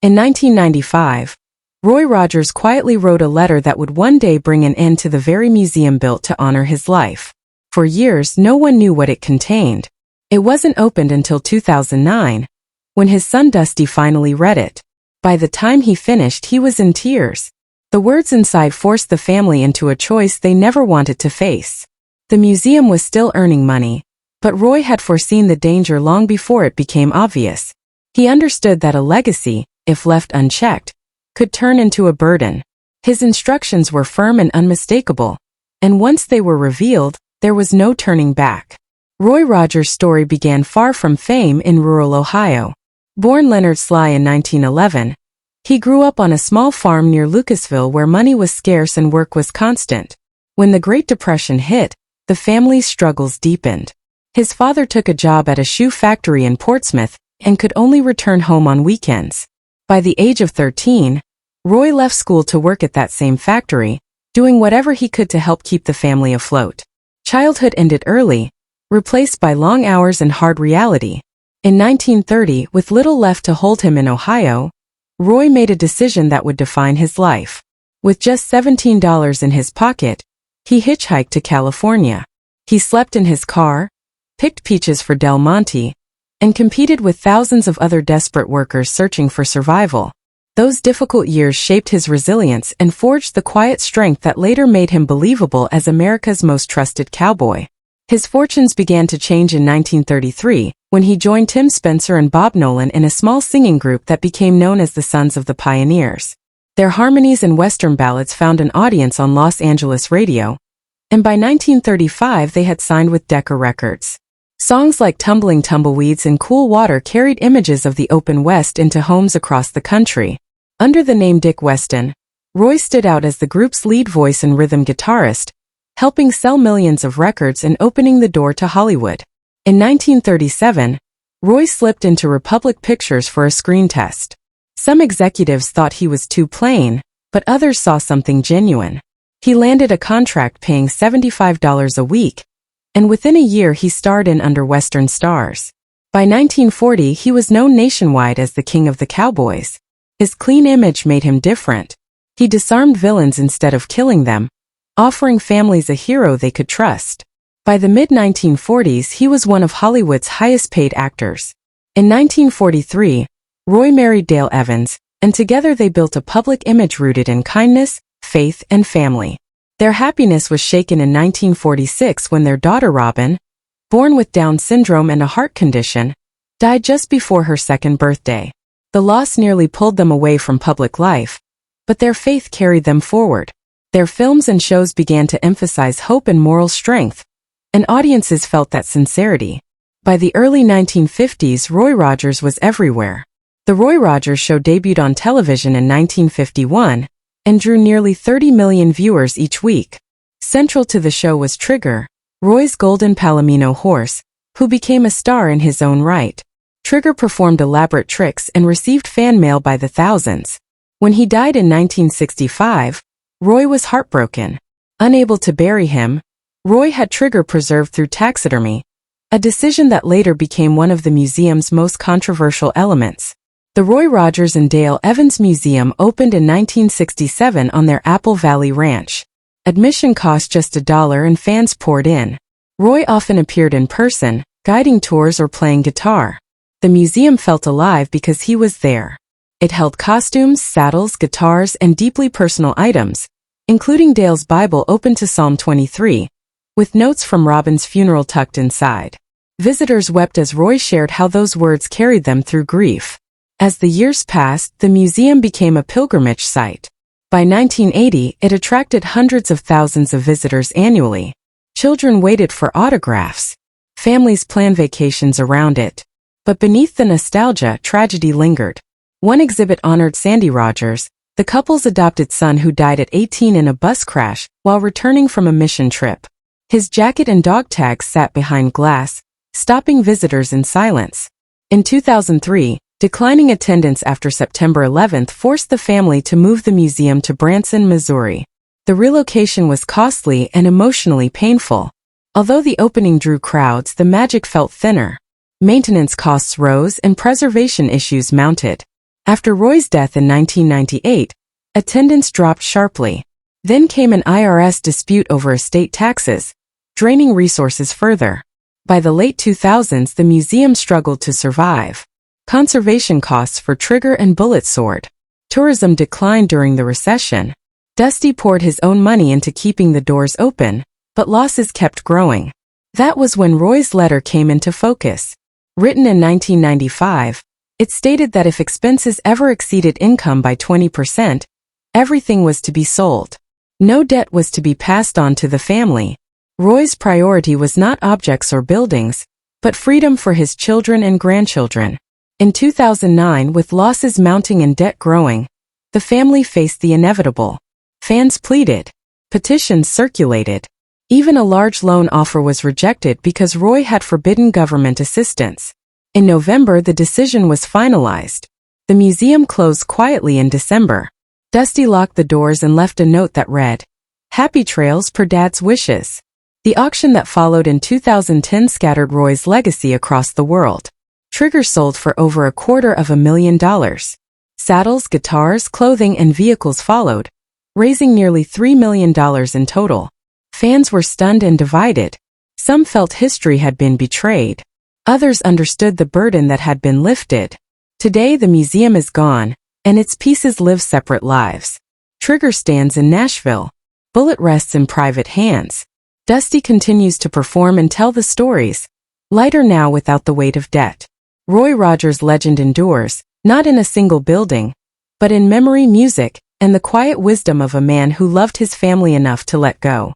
In 1995, Roy Rogers quietly wrote a letter that would one day bring an end to the very museum built to honor his life. For years, no one knew what it contained. It wasn't opened until 2009, when his son Dusty finally read it. By the time he finished, he was in tears. The words inside forced the family into a choice they never wanted to face. The museum was still earning money, but Roy had foreseen the danger long before it became obvious. He understood that a legacy, if left unchecked, could turn into a burden. His instructions were firm and unmistakable, and once they were revealed, there was no turning back. Roy Rogers' story began far from fame in rural Ohio. Born Leonard Sly in 1911, he grew up on a small farm near Lucasville where money was scarce and work was constant. When the Great Depression hit, the family's struggles deepened. His father took a job at a shoe factory in Portsmouth and could only return home on weekends. By the age of 13, Roy left school to work at that same factory, doing whatever he could to help keep the family afloat. Childhood ended early, replaced by long hours and hard reality. In 1930, with little left to hold him in Ohio, Roy made a decision that would define his life. With just $17 in his pocket, he hitchhiked to California. He slept in his car, picked peaches for Del Monte, and competed with thousands of other desperate workers searching for survival. Those difficult years shaped his resilience and forged the quiet strength that later made him believable as America's most trusted cowboy. His fortunes began to change in 1933, when he joined Tim Spencer and Bob Nolan in a small singing group that became known as the Sons of the Pioneers. Their harmonies and Western ballads found an audience on Los Angeles radio, and by 1935 they had signed with Decca Records. Songs like Tumbling Tumbleweeds and Cool Water carried images of the open West into homes across the country. Under the name Dick Weston, Roy stood out as the group's lead voice and rhythm guitarist, helping sell millions of records and opening the door to Hollywood. In 1937, Roy slipped into Republic Pictures for a screen test. Some executives thought he was too plain, but others saw something genuine. He landed a contract paying $75 a week, and within a year he starred in Under Western Stars. By 1940, he was known nationwide as the King of the Cowboys. His clean image made him different. He disarmed villains instead of killing them, offering families a hero they could trust. By the mid-1940s, he was one of Hollywood's highest-paid actors. In 1943, Roy married Dale Evans, and together they built a public image rooted in kindness, faith, and family. Their happiness was shaken in 1946 when their daughter Robin, born with Down syndrome and a heart condition, died just before her second birthday. The loss nearly pulled them away from public life, but their faith carried them forward. Their films and shows began to emphasize hope and moral strength, and audiences felt that sincerity. By the early 1950s, Roy Rogers was everywhere. The Roy Rogers Show debuted on television in 1951 and drew nearly 30 million viewers each week. Central to the show was Trigger, Roy's golden Palomino horse, who became a star in his own right. Trigger performed elaborate tricks and received fan mail by the thousands. When he died in 1965, Roy was heartbroken. Unable to bury him, Roy had Trigger preserved through taxidermy, a decision that later became one of the museum's most controversial elements. The Roy Rogers and Dale Evans Museum opened in 1967 on their Apple Valley Ranch. Admission cost just $1 and fans poured in. Roy often appeared in person, guiding tours or playing guitar. The museum felt alive because he was there. It held costumes, saddles, guitars, and deeply personal items, including Dale's Bible open to Psalm 23, with notes from Robin's funeral tucked inside. Visitors wept as Roy shared how those words carried them through grief. As the years passed, the museum became a pilgrimage site. By 1980, it attracted hundreds of thousands of visitors annually. Children waited for autographs. Families planned vacations around it. But beneath the nostalgia, tragedy lingered. One exhibit honored Sandy Rogers, the couple's adopted son who died at 18 in a bus crash while returning from a mission trip. His jacket and dog tags sat behind glass, stopping visitors in silence. In 2003, declining attendance after September 11th forced the family to move the museum to Branson, Missouri. The relocation was costly and emotionally painful. Although the opening drew crowds, the magic felt thinner. Maintenance costs rose and preservation issues mounted. After Roy's death in 1998, attendance dropped sharply. Then came an IRS dispute over estate taxes, draining resources further. By the late 2000s, the museum struggled to survive. Conservation costs for trigger and bullet soared. Tourism declined during the recession. Dusty poured his own money into keeping the doors open, but losses kept growing. That was when Roy's letter came into focus. Written in 1995, it stated that if expenses ever exceeded income by 20%, everything was to be sold. No debt was to be passed on to the family. Roy's priority was not objects or buildings, but freedom for his children and grandchildren. In 2009, with losses mounting and debt growing, the family faced the inevitable. Fans pleaded. Petitions circulated. Even a large loan offer was rejected because Roy had forbidden government assistance. In November, the decision was finalized. The museum closed quietly in December. Dusty locked the doors and left a note that read, "Happy trails per Dad's wishes." The auction that followed in 2010 scattered Roy's legacy across the world. Triggers sold for over $250,000. Saddles, guitars, clothing, and vehicles followed, raising nearly $3 million in total. Fans were stunned and divided. Some felt history had been betrayed. Others understood the burden that had been lifted. Today the museum is gone, and its pieces live separate lives. Trigger stands in Nashville. Bullet rests in private hands. Dusty continues to perform and tell the stories, lighter now without the weight of debt. Roy Rogers' legend endures, not in a single building, but in memory, music, and the quiet wisdom of a man who loved his family enough to let go.